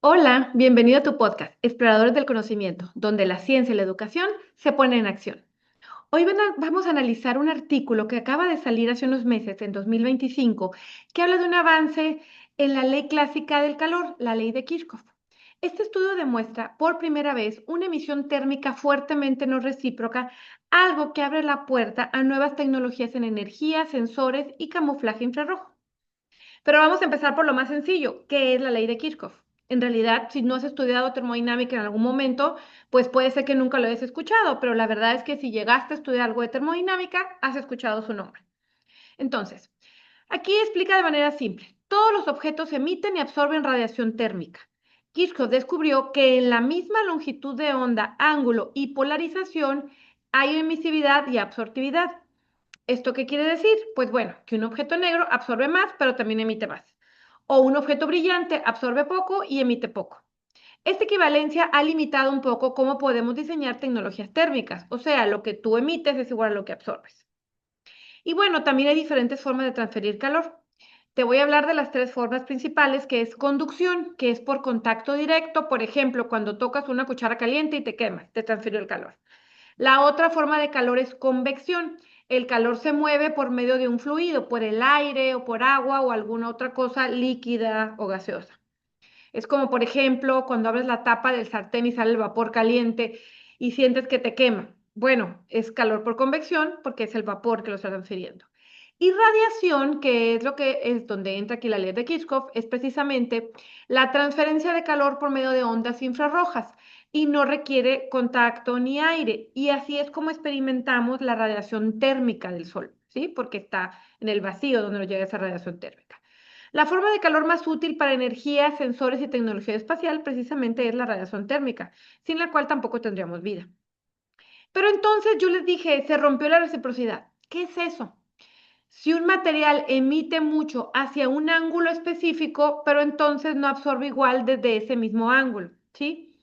Hola, bienvenido a tu podcast, Exploradores del Conocimiento, donde la ciencia y la educación se ponen en acción. Hoy vamos a analizar un artículo que acaba de salir hace unos meses, en 2025, que habla de un avance en la ley clásica del calor, la ley de Kirchhoff. Este estudio demuestra por primera vez una emisión térmica fuertemente no recíproca, algo que abre la puerta a nuevas tecnologías en energía, sensores y camuflaje infrarrojo. Pero vamos a empezar por lo más sencillo, ¿qué es la ley de Kirchhoff? En realidad, si no has estudiado termodinámica en algún momento, pues puede ser que nunca lo hayas escuchado, pero la verdad es que si llegaste a estudiar algo de termodinámica, has escuchado su nombre. Entonces, aquí explica de manera simple. Todos los objetos emiten y absorben radiación térmica. Kirchhoff descubrió que en la misma longitud de onda, ángulo y polarización hay emisividad y absortividad. ¿Esto qué quiere decir? Pues bueno, que un objeto negro absorbe más, pero también emite más. O un objeto brillante absorbe poco y emite poco. Esta equivalencia ha limitado un poco cómo podemos diseñar tecnologías térmicas, o sea, lo que tú emites es igual a lo que absorbes. Y bueno, también hay diferentes formas de transferir calor. Te voy a hablar de las tres formas principales, que es conducción, que es por contacto directo, por ejemplo, cuando tocas una cuchara caliente y te quemas, te transfirió el calor. La otra forma de calor es convección. El calor se mueve por medio de un fluido, por el aire o por agua o alguna otra cosa líquida o gaseosa. Es como, por ejemplo, cuando abres la tapa del sartén y sale el vapor caliente y sientes que te quema. Bueno, es calor por convección porque es el vapor que lo está transfiriendo. Y radiación, que es lo que es donde entra aquí la ley de Kirchhoff, es precisamente la transferencia de calor por medio de ondas infrarrojas y no requiere contacto ni aire. Y así es como experimentamos la radiación térmica del Sol, ¿sí? Porque está en el vacío donde nos llega esa radiación térmica. La forma de calor más útil para energía, sensores y tecnología espacial precisamente es la radiación térmica, sin la cual tampoco tendríamos vida. Pero entonces yo les dije, se rompió la reciprocidad. ¿Qué es eso? Si un material emite mucho hacia un ángulo específico, pero entonces no absorbe igual desde ese mismo ángulo, ¿sí?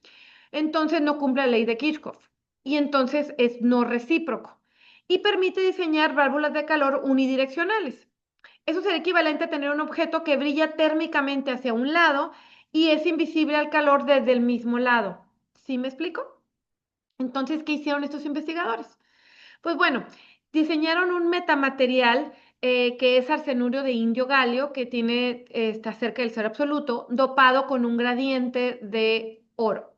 Entonces no cumple la ley de Kirchhoff y entonces es no recíproco y permite diseñar válvulas de calor unidireccionales. Eso sería equivalente a tener un objeto que brilla térmicamente hacia un lado y es invisible al calor desde el mismo lado. ¿Sí me explico? Entonces, ¿qué hicieron estos investigadores? Pues bueno, diseñaron un metamaterial que es arsenuro de indio galio, que está cerca del cero absoluto, dopado con un gradiente de oro.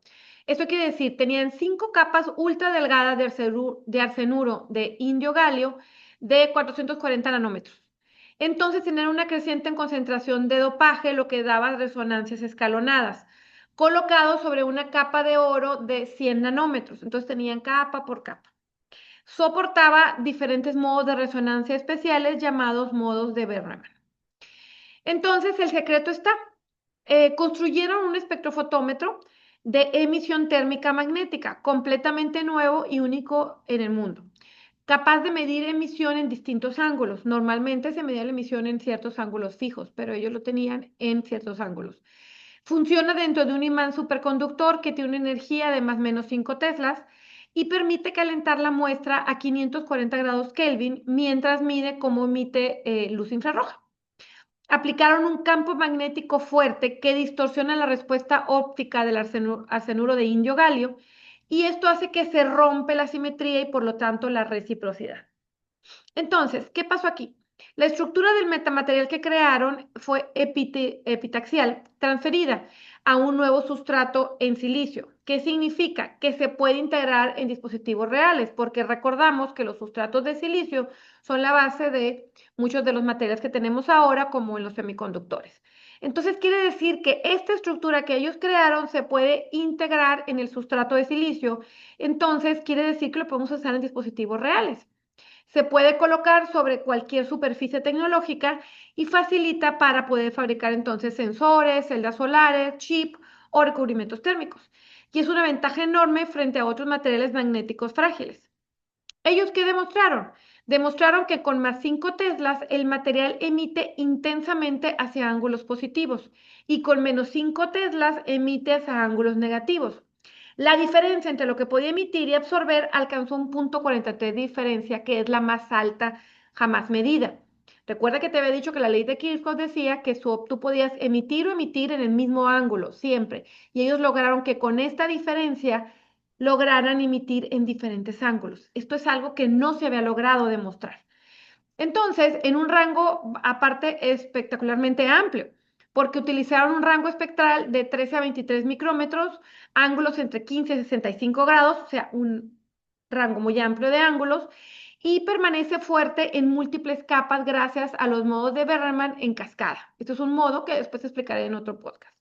Esto quiere decir, tenían 5 capas ultra delgadas de arsenuro de indio galio de 440 nanómetros. Entonces tenían una creciente en concentración de dopaje, lo que daba resonancias escalonadas, colocados sobre una capa de oro de 100 nanómetros. Entonces tenían capa por capa. Soportaba diferentes modos de resonancia especiales llamados modos de Bellman. Entonces, el secreto está. Construyeron un espectrofotómetro de emisión térmica magnética, completamente nuevo y único en el mundo, capaz de medir emisión en distintos ángulos. Normalmente se medía la emisión en ciertos ángulos fijos, pero ellos lo tenían en ciertos ángulos. Funciona dentro de un imán superconductor que tiene una energía de más o menos 5 teslas y permite calentar la muestra a 540 grados Kelvin mientras mide cómo emite luz infrarroja. Aplicaron un campo magnético fuerte que distorsiona la respuesta óptica del arsenuro de indio galio y esto hace que se rompe la simetría y por lo tanto la reciprocidad. Entonces, ¿qué pasó aquí? La estructura del metamaterial que crearon fue epitaxial, transferida a un nuevo sustrato en silicio. ¿Qué significa? Que se puede integrar en dispositivos reales, porque recordamos que los sustratos de silicio son la base de muchos de los materiales que tenemos ahora, como en los semiconductores. Entonces, quiere decir que esta estructura que ellos crearon se puede integrar en el sustrato de silicio. Entonces, quiere decir que lo podemos usar en dispositivos reales. Se puede colocar sobre cualquier superficie tecnológica y facilita para poder fabricar entonces sensores, celdas solares, chip o recubrimientos térmicos. Y es una ventaja enorme frente a otros materiales magnéticos frágiles. ¿Ellos qué demostraron? Demostraron que con más 5 teslas el material emite intensamente hacia ángulos positivos y con menos 5 teslas emite hacia ángulos negativos. La diferencia entre lo que podía emitir y absorber alcanzó un punto 43 de diferencia, que es la más alta jamás medida. Recuerda que te había dicho que la ley de Kirchhoff decía que tú podías emitir o emitir en el mismo ángulo, siempre. Y ellos lograron que con esta diferencia lograran emitir en diferentes ángulos. Esto es algo que no se había logrado demostrar. Entonces, en un rango aparte espectacularmente amplio, porque utilizaron un rango espectral de 13 a 23 micrómetros, ángulos entre 15 y 65 grados, o sea, un rango muy amplio de ángulos, y permanece fuerte en múltiples capas gracias a los modos de Bergman en cascada. Esto es un modo que después explicaré en otro podcast.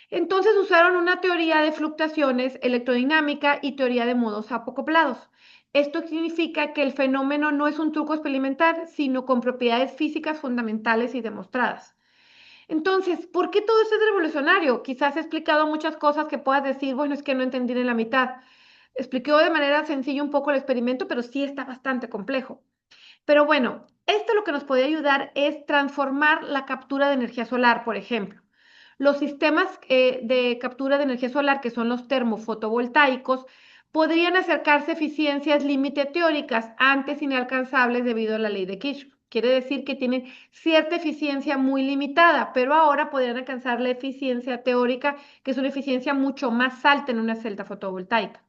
Entonces usaron una teoría de fluctuaciones electrodinámica y teoría de modos acoplados. Esto significa que el fenómeno no es un truco experimental, sino con propiedades físicas fundamentales y demostradas. Entonces, ¿por qué todo esto es revolucionario? Quizás he explicado muchas cosas que puedas decir, bueno, es que no entendí en la mitad. Explicó de manera sencilla un poco el experimento, pero sí está bastante complejo. Pero bueno, esto lo que nos puede ayudar es transformar la captura de energía solar, por ejemplo. Los sistemas de captura de energía solar, que son los termofotovoltaicos, podrían acercarse a eficiencias límite teóricas antes inalcanzables debido a la ley de Kirchhoff. Quiere decir que tienen cierta eficiencia muy limitada, pero ahora podrían alcanzar la eficiencia teórica, que es una eficiencia mucho más alta en una celda fotovoltaica.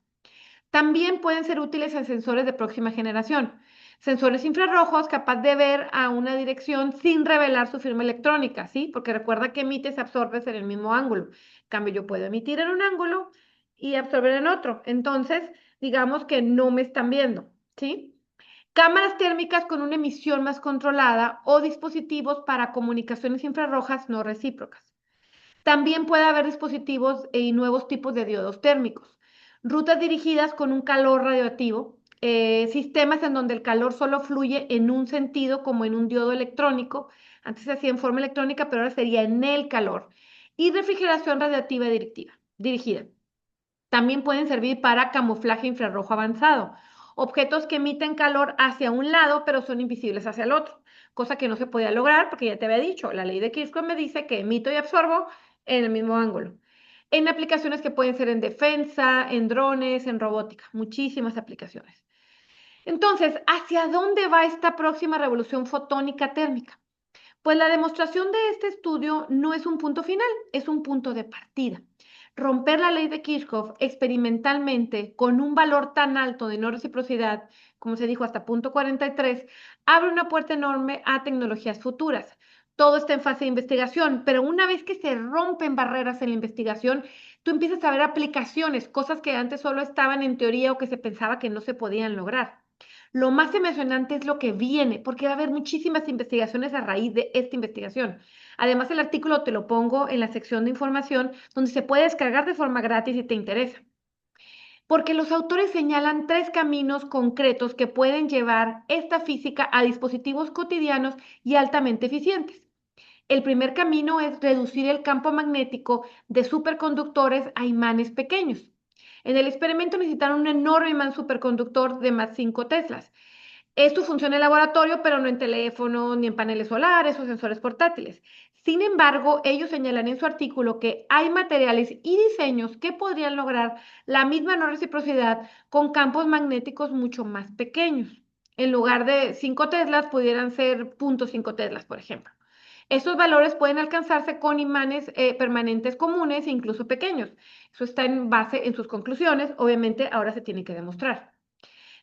También pueden ser útiles en sensores de próxima generación. Sensores infrarrojos capaz de ver a una dirección sin revelar su firma electrónica, ¿sí? Porque recuerda que emites, absorbes en el mismo ángulo. En cambio, yo puedo emitir en un ángulo y absorber en otro. Entonces, digamos que no me están viendo, ¿sí? Cámaras térmicas con una emisión más controlada o dispositivos para comunicaciones infrarrojas no recíprocas. También puede haber dispositivos y nuevos tipos de diodos térmicos, rutas dirigidas con un calor radioactivo, sistemas en donde el calor solo fluye en un sentido, como en un diodo electrónico. Antes se hacía en forma electrónica, pero ahora sería en el calor. Y refrigeración radiactiva dirigida. También pueden servir para camuflaje infrarrojo avanzado. Objetos que emiten calor hacia un lado, pero son invisibles hacia el otro, cosa que no se podía lograr porque ya te había dicho, la ley de Kirchhoff me dice que emito y absorbo en el mismo ángulo. En aplicaciones que pueden ser en defensa, en drones, en robótica, muchísimas aplicaciones. Entonces, ¿hacia dónde va esta próxima revolución fotónica térmica? Pues la demostración de este estudio no es un punto final, es un punto de partida. Romper la ley de Kirchhoff experimentalmente con un valor tan alto de no reciprocidad, como se dijo hasta punto 43, abre una puerta enorme a tecnologías futuras. Todo está en fase de investigación, pero una vez que se rompen barreras en la investigación, tú empiezas a ver aplicaciones, cosas que antes solo estaban en teoría o que se pensaba que no se podían lograr. Lo más emocionante es lo que viene, porque va a haber muchísimas investigaciones a raíz de esta investigación. Además, el artículo te lo pongo en la sección de información donde se puede descargar de forma gratis si te interesa. Porque los autores señalan tres caminos concretos que pueden llevar esta física a dispositivos cotidianos y altamente eficientes. El primer camino es reducir el campo magnético de superconductores a imanes pequeños. En el experimento necesitaron un enorme imán superconductor de más 5 teslas. Esto funciona en laboratorio, pero no en teléfonos, ni en paneles solares o sensores portátiles. Sin embargo, ellos señalan en su artículo que hay materiales y diseños que podrían lograr la misma no reciprocidad con campos magnéticos mucho más pequeños. En lugar de 5 teslas, pudieran ser 0.5 teslas, por ejemplo. Estos valores pueden alcanzarse con imanes permanentes comunes e incluso pequeños. Eso está en base en sus conclusiones. Obviamente, ahora se tiene que demostrar.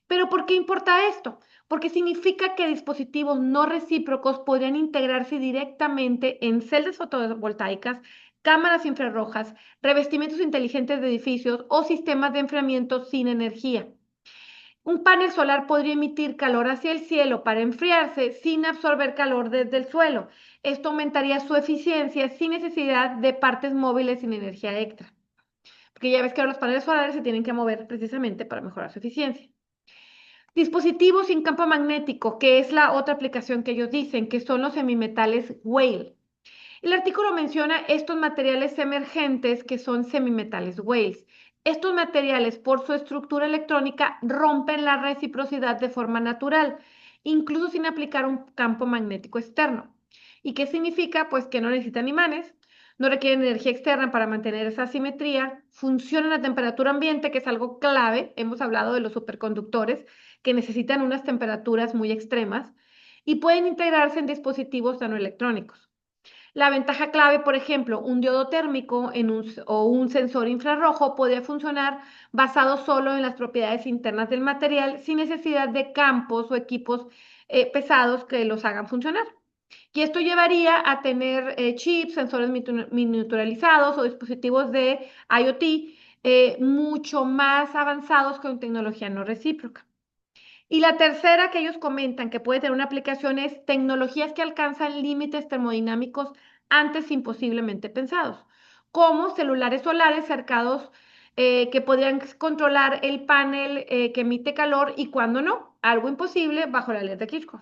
Pero ¿por qué importa esto? Porque significa que dispositivos no recíprocos podrían integrarse directamente en celdas fotovoltaicas, cámaras infrarrojas, revestimientos inteligentes de edificios o sistemas de enfriamiento sin energía. Un panel solar podría emitir calor hacia el cielo para enfriarse sin absorber calor desde el suelo. Esto aumentaría su eficiencia sin necesidad de partes móviles sin energía extra. Porque ya ves que ahora los paneles solares se tienen que mover precisamente para mejorar su eficiencia. Dispositivos sin campo magnético, que es la otra aplicación que ellos dicen, que son los semimetales Whale. El artículo menciona estos materiales emergentes que son semimetales Wales. Estos materiales, por su estructura electrónica, rompen la reciprocidad de forma natural, incluso sin aplicar un campo magnético externo. ¿Y qué significa? Pues que no necesitan imanes, no requieren energía externa para mantener esa simetría, funcionan a temperatura ambiente, que es algo clave. Hemos hablado de los superconductores que necesitan unas temperaturas muy extremas. y pueden integrarse en dispositivos nanoelectrónicos. La ventaja clave, por ejemplo, un diodo térmico o un sensor infrarrojo podría funcionar basado solo en las propiedades internas del material sin necesidad de campos o equipos pesados que los hagan funcionar. Y esto llevaría a tener chips, sensores miniaturizados o dispositivos de IoT mucho más avanzados con tecnología no recíproca. Y la tercera que ellos comentan que puede tener una aplicación es tecnologías que alcanzan límites termodinámicos antes imposiblemente pensados, como celulares solares cercados que podrían controlar el panel que emite calor y cuando no, algo imposible bajo la ley de Kirchhoff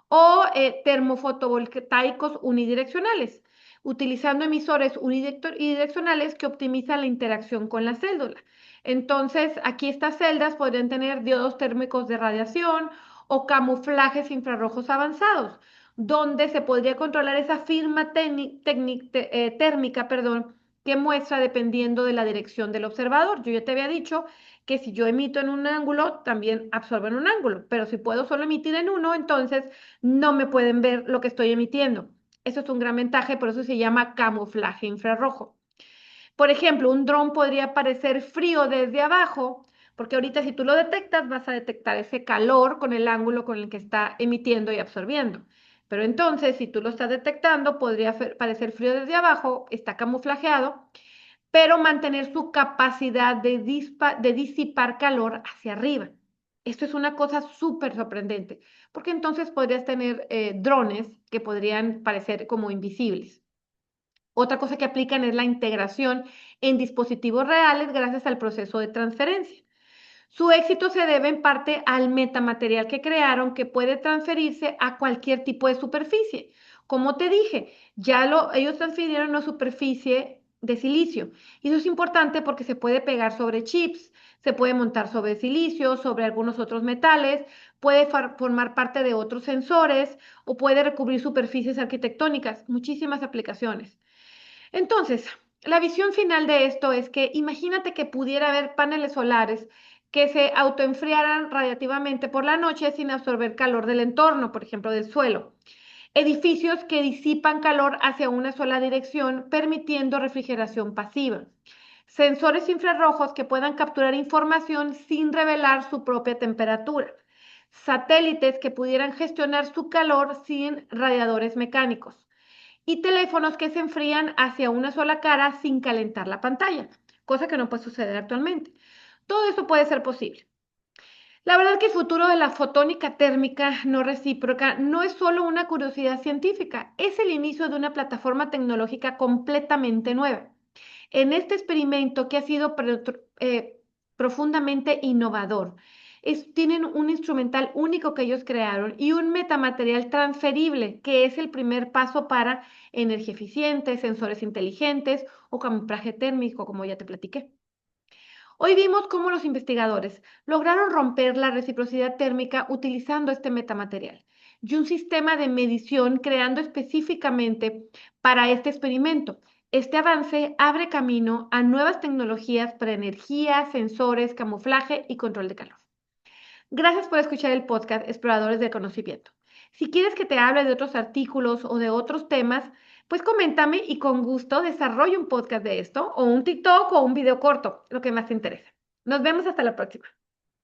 o termofotovoltaicos unidireccionales, utilizando emisores unidireccionales que optimizan la interacción con la célula. Entonces, aquí estas celdas podrían tener diodos térmicos de radiación o camuflajes infrarrojos avanzados, donde se podría controlar esa firma térmica, perdón, que muestra dependiendo de la dirección del observador. Yo ya te había dicho que si yo emito en un ángulo, también absorbo en un ángulo, pero si puedo solo emitir en uno, entonces no me pueden ver lo que estoy emitiendo. Eso es un gran ventaja y por eso se llama camuflaje infrarrojo. Por ejemplo, un dron podría parecer frío desde abajo, porque ahorita si tú lo detectas, vas a detectar ese calor con el ángulo con el que está emitiendo y absorbiendo. Pero entonces, si tú lo estás detectando, podría parecer frío desde abajo, está camuflajeado, pero mantener su capacidad de disipar calor hacia arriba. Esto es una cosa súper sorprendente, porque entonces podrías tener drones que podrían parecer como invisibles. Otra cosa que aplican es la integración en dispositivos reales gracias al proceso de transferencia. Su éxito se debe en parte al metamaterial que crearon que puede transferirse a cualquier tipo de superficie. Como te dije, ellos transfirieron una superficie de silicio. Y eso es importante porque se puede pegar sobre chips, se puede montar sobre silicio, sobre algunos otros metales, puede formar parte de otros sensores o puede recubrir superficies arquitectónicas, muchísimas aplicaciones. Entonces, la visión final de esto es que imagínate que pudiera haber paneles solares que se autoenfriaran radiativamente por la noche sin absorber calor del entorno, por ejemplo, del suelo. Edificios que disipan calor hacia una sola dirección, permitiendo refrigeración pasiva. Sensores infrarrojos que puedan capturar información sin revelar su propia temperatura. Satélites que pudieran gestionar su calor sin radiadores mecánicos y teléfonos que se enfrían hacia una sola cara sin calentar la pantalla, cosa que no puede suceder actualmente. Todo esto puede ser posible. La verdad que el futuro de la fotónica térmica no recíproca no es solo una curiosidad científica, es el inicio de una plataforma tecnológica completamente nueva. En este experimento que ha sido profundamente innovador, tienen un instrumental único que ellos crearon y un metamaterial transferible, que es el primer paso para energía eficiente, sensores inteligentes o camuflaje térmico, como ya te platiqué. Hoy vimos cómo los investigadores lograron romper la reciprocidad térmica utilizando este metamaterial y un sistema de medición creando específicamente para este experimento. Este avance abre camino a nuevas tecnologías para energía, sensores, camuflaje y control de calor. Gracias por escuchar el podcast Exploradores del Conocimiento. Si quieres que te hable de otros artículos o de otros temas, pues coméntame y con gusto desarrollo un podcast de esto o un TikTok o un video corto, lo que más te interese. Nos vemos hasta la próxima.